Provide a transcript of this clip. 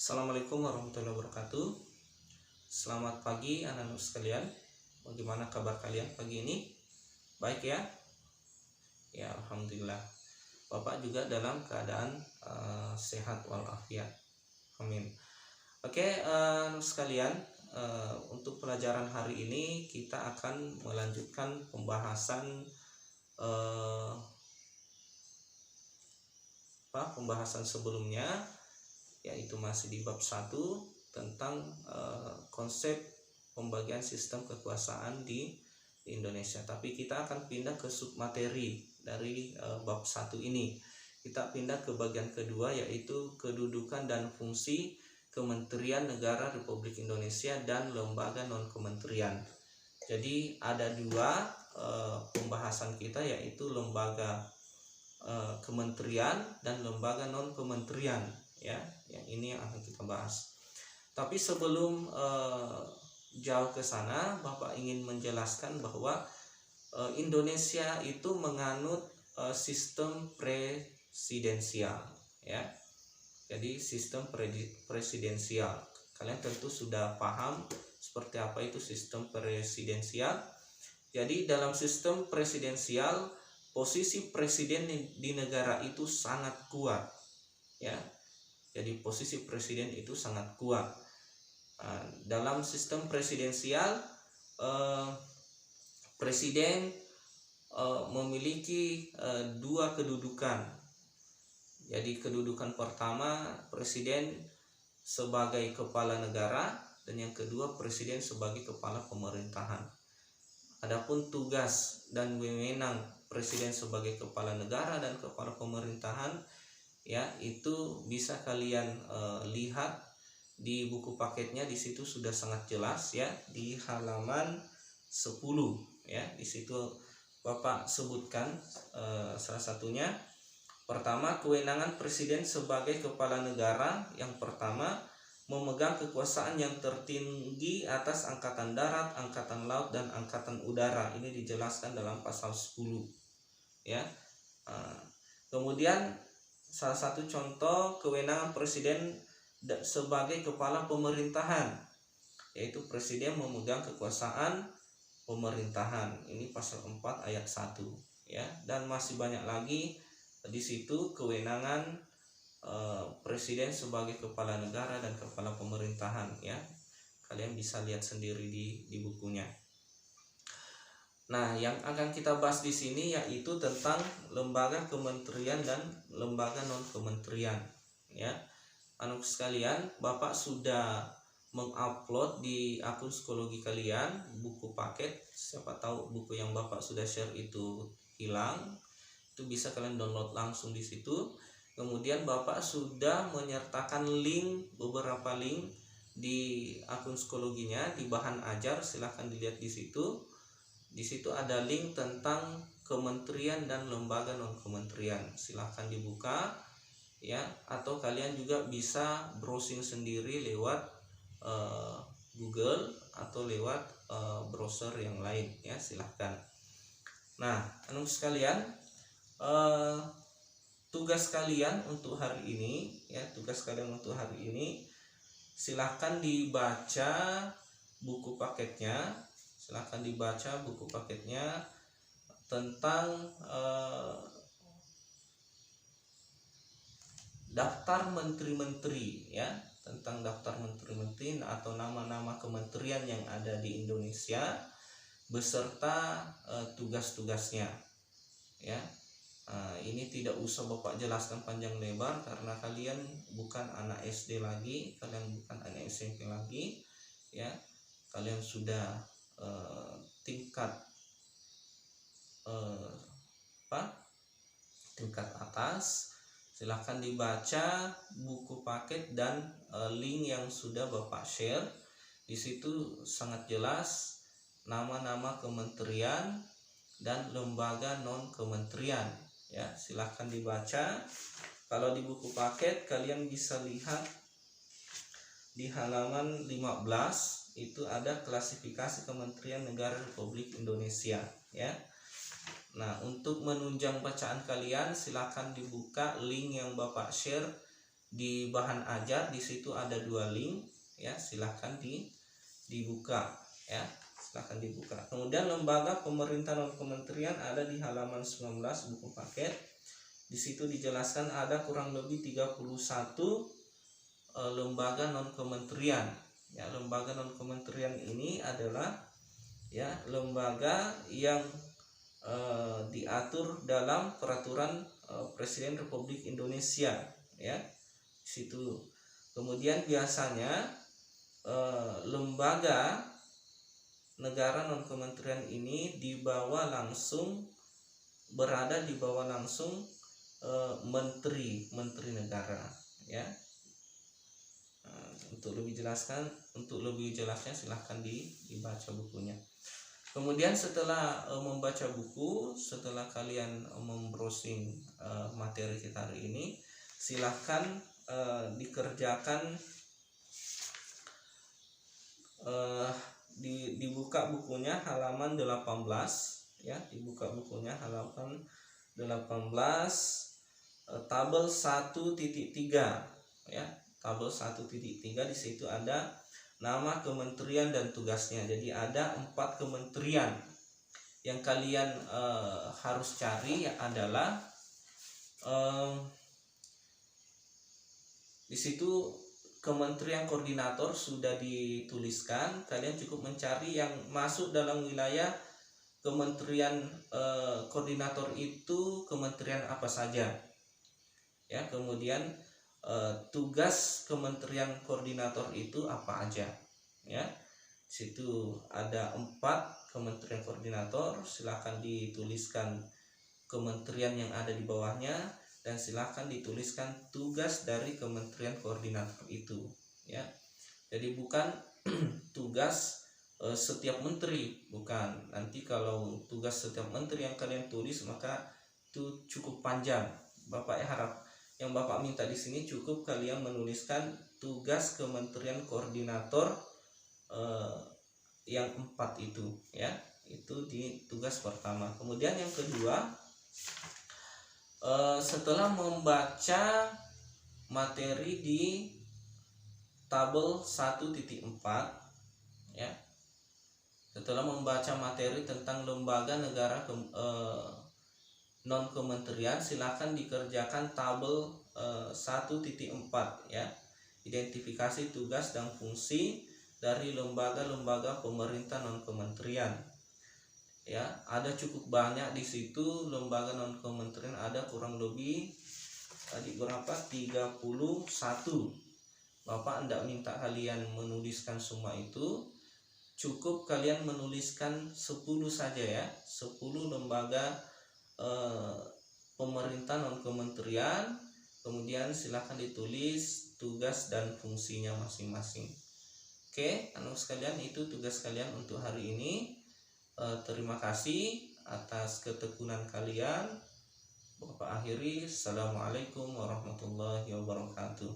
Assalamualaikum warahmatullahi wabarakatuh. Selamat pagi anak-anak sekalian. Bagaimana kabar kalian pagi ini? Baik ya? Ya, alhamdulillah. Bapak juga dalam keadaan sehat walafiat. Amin. Oke, anak sekalian, untuk pelajaran hari ini kita akan melanjutkan pembahasan sebelumnya, yaitu masih di bab 1 tentang konsep pembagian sistem kekuasaan di Indonesia. Tapi kita akan pindah ke submateri dari bab 1 ini. Kita pindah ke bagian kedua, yaitu kedudukan dan fungsi Kementerian Negara Republik Indonesia dan lembaga non-kementerian. Jadi ada dua pembahasan kita, yaitu lembaga kementerian dan lembaga non-kementerian, ya. Yang ini yang akan kita bahas. Tapi sebelum jauh ke sana, Bapak ingin menjelaskan bahwa Indonesia itu menganut sistem presidensial, ya. Jadi sistem presidensial. Kalian tentu sudah paham seperti apa itu sistem presidensial. Jadi dalam sistem presidensial, posisi presiden di negara itu sangat kuat, ya. Jadi posisi presiden itu sangat kuat. Dalam sistem presidensial, presiden memiliki dua kedudukan. Jadi kedudukan pertama, presiden sebagai kepala negara, dan yang kedua, presiden sebagai kepala pemerintahan. Adapun tugas dan wewenang presiden sebagai kepala negara dan kepala pemerintahan, ya, itu bisa kalian lihat di buku paketnya. Di situ sudah sangat jelas, ya, di halaman 10, ya. Di situ Bapak sebutkan salah satunya. Pertama, kewenangan presiden sebagai kepala negara. Yang pertama, memegang kekuasaan yang tertinggi atas angkatan darat, angkatan laut, dan angkatan udara. Ini dijelaskan dalam pasal 10, ya. Kemudian salah satu contoh kewenangan presiden sebagai kepala pemerintahan, yaitu presiden memegang kekuasaan pemerintahan. Ini pasal 4 ayat 1, ya. Dan masih banyak lagi di situ kewenangan presiden sebagai kepala negara dan kepala pemerintahan, ya. Kalian bisa lihat sendiri di bukunya. Nah, yang akan kita bahas di sini yaitu tentang lembaga kementerian dan lembaga non-kementerian, ya. Anak sekalian, Bapak sudah mengupload di akun psikologi kalian buku paket. Siapa tahu buku yang Bapak sudah share itu hilang, itu bisa kalian download langsung di situ. Kemudian Bapak sudah menyertakan beberapa link di akun psikologinya, di bahan ajar. Silahkan dilihat di situ. Di situ ada link tentang kementerian dan lembaga non-kementerian. Silahkan dibuka, ya. Atau kalian juga bisa browsing sendiri lewat Google atau lewat browser yang lain, ya. Silahkan. Nah, anak sekalian, tugas kalian untuk hari ini, ya, silahkan dibaca buku paketnya. Silahkan dibaca buku paketnya tentang daftar menteri-menteri, ya, tentang daftar menteri-menteri atau nama-nama kementerian yang ada di Indonesia beserta tugas-tugasnya, ya. Ini tidak usah Bapak jelaskan panjang lebar karena kalian bukan anak SD lagi, kalian bukan anak SMP lagi, ya. Kalian sudah tingkat atas. Silahkan dibaca buku paket dan link yang sudah Bapak share. Di situ sangat jelas nama-nama kementerian dan lembaga non-kementerian, ya. Silahkan dibaca. Kalau di buku paket kalian bisa lihat di halaman 15 itu ada klasifikasi Kementerian Negara Republik Indonesia, ya. Nah, untuk menunjang bacaan kalian, silahkan dibuka link yang Bapak share di bahan ajar di situ ada 2 link ya, silahkan dibuka ya, silahkan dibuka. Kemudian lembaga pemerintah non kementerian ada di halaman 19 buku paket. Di situ dijelaskan ada kurang lebih 31 lembaga non kementerian ya. Lembaga non kementerian ini adalah ya lembaga yang diatur dalam peraturan Presiden Republik Indonesia ya. Di situ kemudian biasanya lembaga negara non kementerian ini berada di bawah langsung menteri negara ya. Untuk lebih jelasnya silahkan dibaca bukunya. Kemudian setelah membaca buku, setelah kalian membrowsing materi kita hari ini, silahkan dikerjakan, dibuka bukunya halaman 18 ya, dibuka bukunya halaman 18 tabel 1.3 ya. Tabel 1.3 di situ ada nama kementerian dan tugasnya. Jadi ada 4 kementerian yang kalian harus cari adalah di situ kementerian koordinator sudah dituliskan. Kalian cukup mencari yang masuk dalam wilayah kementerian koordinator itu kementerian apa saja ya. Kemudian tugas kementerian koordinator itu apa aja ya. Situ ada 4 kementerian koordinator, silahkan dituliskan kementerian yang ada di bawahnya dan silahkan dituliskan tugas dari kementerian koordinator itu ya. Jadi bukan tugas setiap menteri, bukan. Nanti kalau tugas setiap menteri yang kalian tulis maka itu cukup panjang. Yang Bapak minta di sini cukup kalian menuliskan tugas kementerian koordinator yang 4 itu ya. Itu di tugas pertama. Kemudian yang kedua, setelah membaca materi di tabel 1.4 ya, setelah membaca materi tentang lembaga negara non kementerian, silakan dikerjakan tabel 1.4 ya, identifikasi tugas dan fungsi dari lembaga-lembaga pemerintah non kementerian ya. Ada cukup banyak di situ lembaga non kementerian, ada kurang lebih tadi berapa, 31. Bapak hendak minta kalian menuliskan semua itu, cukup kalian menuliskan 10 saja ya, 10 lembaga pemerintah non kementerian. Kemudian silahkan ditulis tugas dan fungsinya masing-masing. Oke, anak sekalian, itu tugas kalian untuk hari ini. Terima kasih atas ketekunan kalian. Bapak akhiri, assalamualaikum warahmatullahi wabarakatuh.